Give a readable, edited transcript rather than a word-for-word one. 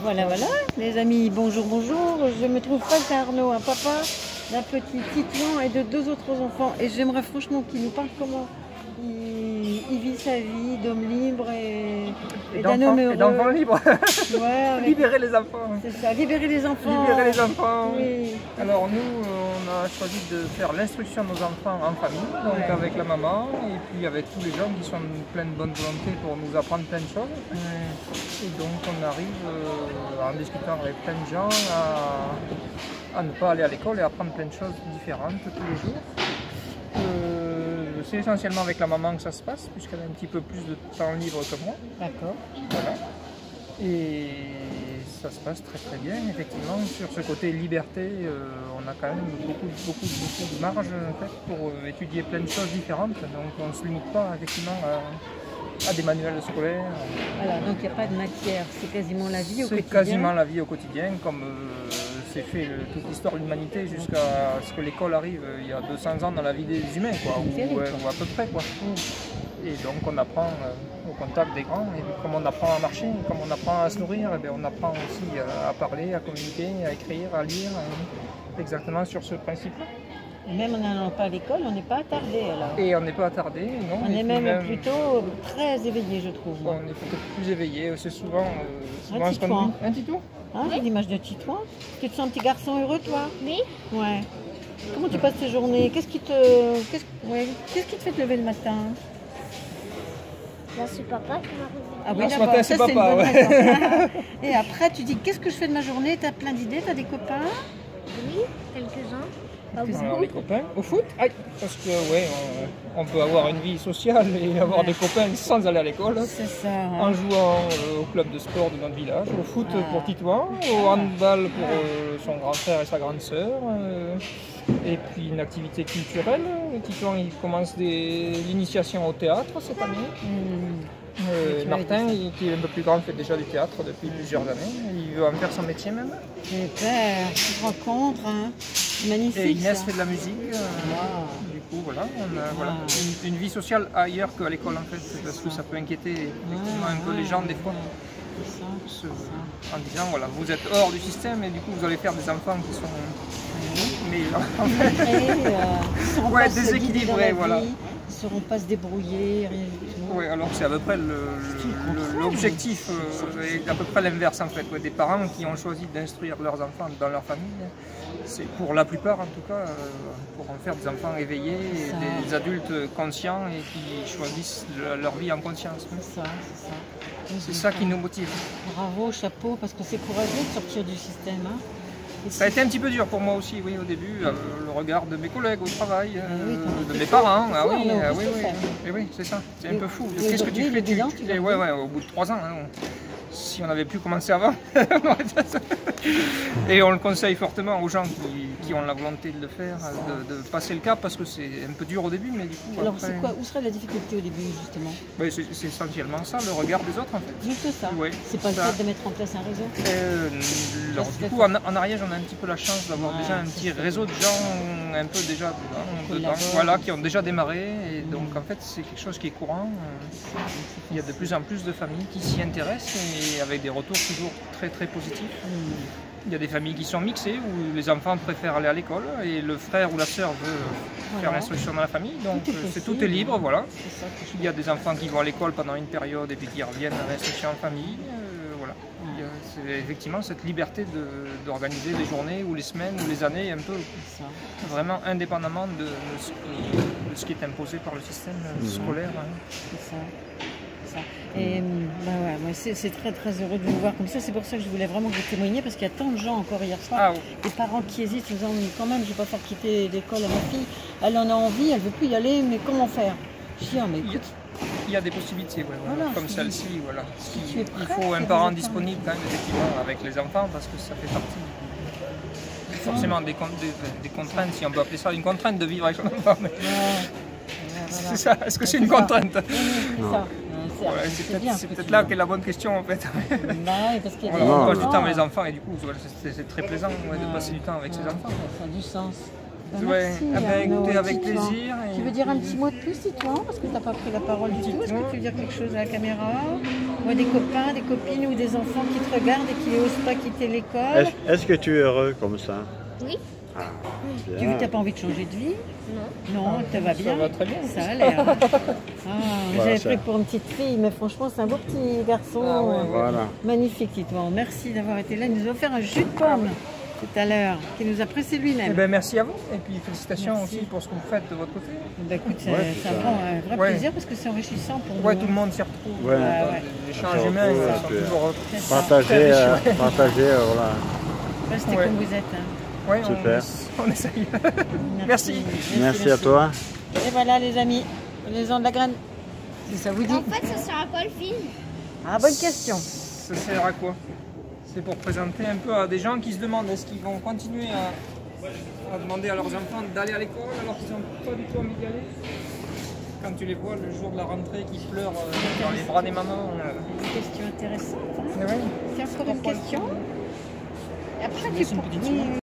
Voilà, voilà, les amis, bonjour, bonjour. Je me trouve face à Arnaud, un papa d'un petit Titouan et de deux autres enfants. Et j'aimerais franchement qu'il nous parle comment il vit sa vie d'homme libre et d'un homme heureux. Et d'enfant libre. Ouais, avec... Libérer les enfants. C'est ça, libérer les enfants. Libérer les enfants. Oui. Alors nous, on a choisi de faire l'instruction de nos enfants en famille, donc Ouais. avec la maman et puis avec tous les gens qui sont pleins de bonne volonté pour nous apprendre plein de choses. Ouais. Et donc on arrive, en discutant avec plein de gens, à ne pas aller à l'école et apprendre plein de choses différentes tous les jours. C'est essentiellement avec la maman que ça se passe, puisqu'elle a un petit peu plus de temps libre que moi. D'accord. Voilà. Et ça se passe très très bien, effectivement. Sur ce côté liberté, on a quand même beaucoup de marge en fait, pour étudier plein de choses différentes. Donc on ne se limite pas effectivement à des manuels scolaires. Voilà, donc il n'y a pas de matière, c'est quasiment la vie au quotidien. C'est quasiment la vie au quotidien, comme c'est fait toute l'histoire de l'humanité jusqu'à ce que l'école arrive il y a 200 ans dans la vie des humains, quoi, ou à peu près. Quoi. Et donc on apprend au contact des grands, et comme on apprend à marcher, comme on apprend à se nourrir, et bien on apprend aussi à parler, à communiquer, à écrire, à lire, exactement sur ce principe-là. Et même en n'allant pas à l'école, on n'est pas attardé alors. Et on n'est pas attardé, non. On est même plutôt très éveillé, je trouve. Moi. On est peut-être plus éveillé, c'est souvent un Titouan. Un Titouan. Hein, oui. L'image de Titouan. Tu te sens un petit garçon heureux, toi? Oui. Ouais. Comment tu passes tes journées? Qu'est-ce qui te fait te lever le matin? Là, c'est papa qui m'a réveillé. Ah oui, ce matin, c'est papa, une bonne ouais. raison. Et après, tu dis, qu'est-ce que je fais de ma journée? Tu as plein d'idées, tu as des copains? Oui, quelques-uns. Pas Quelques-uns. beaucoup. Les copains au foot, aïe, parce que ouais, on peut avoir une vie sociale et avoir des copains sans aller à l'école. C'est ça. Hein. En jouant au club de sport de notre village, au foot pour Titouan, au handball pour son grand frère et sa grande sœur, et puis une activité culturelle. Titouan il commence l'initiation au théâtre cette année. Martin, qui est un peu plus grand, fait déjà du théâtre depuis plusieurs années. Il veut en faire son métier même. Super, tu rencontres, hein. Magnifique. Et Inès ça. fait de la musique. Du coup, voilà, on a voilà, une vie sociale ailleurs qu'à l'école en fait, parce que ça peut inquiéter effectivement un peu les gens des fois. En disant, voilà, vous êtes hors du système et du coup vous allez faire des enfants qui sont mais déséquilibrés, voilà. Ils ne sauront pas se débrouiller, rien du tout. Oui, alors c'est à peu près l'objectif est à peu près l'inverse en fait. Ouais, des parents qui ont choisi d'instruire leurs enfants dans leur famille, c'est pour la plupart en tout cas, pour en faire des enfants éveillés, et des adultes conscients et qui choisissent leur vie en conscience. C'est ça. C'est ça qui nous motive. Bravo, chapeau, parce que c'est courageux de sortir du système. Hein. Ça a été un petit peu dur pour moi aussi, oui, au début, le regard de mes collègues au travail, de mes fou, parents. Oui, c'est ça, c'est un peu fou. Qu'est-ce que tu fais au bout de 3 ans, hein, si on avait pu commencer avant. Et on le conseille fortement aux gens qui ont la volonté de le faire, de passer le cap, parce que c'est un peu dur au début, mais du coup... Alors après... c'est quoi? Où serait la difficulté au début, justement? C'est essentiellement ça, le regard des autres, en fait. Juste ça? Ouais, c'est pas le fait de mettre en place un réseau? Du coup, en Ariège, on a un petit peu la chance d'avoir déjà un petit réseau de gens un peu déjà dedans, voilà, qui ont déjà démarré, et donc en fait c'est quelque chose qui est courant. Il y a de plus en plus de familles qui s'y intéressent, et avec des retours toujours très très positifs. Il y a des familles qui sont mixées, où les enfants préfèrent aller à l'école, et le frère ou la sœur veut faire l'instruction dans la famille, donc tout est libre, voilà. Il y a des enfants qui vont à l'école pendant une période, et puis qui reviennent à l'instruction en famille. C'est effectivement cette liberté d'organiser les journées ou les semaines ou les années un peu vraiment indépendamment de ce qui est imposé par le système scolaire. C'est ça. Et c'est très très heureux de vous voir comme ça. C'est pour ça que je voulais vraiment que vous témoigniez, parce qu'il y a tant de gens encore hier soir, des parents qui hésitent, en disant quand même je ne vais pas faire quitter l'école à ma fille, elle en a envie, elle ne veut plus y aller, mais comment faire? Je dis mais écoute, il y a des possibilités, comme celle-ci. Voilà. Il faut un parent disponible quand même, effectivement, avec les enfants, parce que ça fait partie forcément des contraintes, si on peut appeler ça une contrainte de vivre avec son enfant. Mais... C'est ça, est-ce que c'est une contrainte? C'est peut-être là qu'est la bonne question en fait. Parce qu'il y a on passe du temps avec les enfants et du coup c'est très plaisant de passer du temps avec ses enfants. Ça a du sens. Merci, ah ben, Arnaud, écoutez, avec Titouan. plaisir. Tu veux dire un petit mot de plus, Titouan? Parce que tu n'as pas pris la parole du tout. Est-ce que tu veux dire quelque chose à la caméra? Ou des copains, des copines ou des enfants qui te regardent et qui n'osent pas quitter l'école? Est-ce que tu es heureux comme ça? Oui. Ah, Tu bien. n'as pas envie de changer de vie? Non. Non, ça va bien. Ça va très bien. Ça a l'air. Voilà, J'avais ça. pris pour une petite fille, mais franchement, c'est un beau petit garçon. Ah ouais, ouais. Voilà. Magnifique, Titouan. Merci d'avoir été là. Il nous a offert un jus de pomme tout à l'heure, qui nous a pressé Eh lui-même. ben, merci à vous. Et puis félicitations Merci. aussi pour ce que vous faites de votre côté. Bah, écoute, c'est Ouais, c'est ça. un vrai Ouais. plaisir parce que c'est enrichissant pour nous. Ouais, tout le monde s'y retrouve. Ouais. Ouais. Les échanges humains, Ouais, ils sont puis, toujours... C'est ça. Partager, Ouais. voilà. Restez Ouais. comme vous êtes. Hein. Ouais, Super. on essaye. Merci. Merci à toi. Et voilà, les amis, les gens de la graine. Si ça vous dit. En fait, ça sert à quoi le film? Ah, bonne question. Ça sert à quoi? C'est pour présenter un peu à des gens qui se demandent est-ce qu'ils vont continuer à demander à leurs enfants d'aller à l'école alors qu'ils n'ont pas du tout envie d'y aller. Quand tu les vois le jour de la rentrée qui pleurent dans les bras des mamans. Une question intéressante. Hein. Mais ouais. C'est encore une question. Et après, Je tu laisse une pourras. petite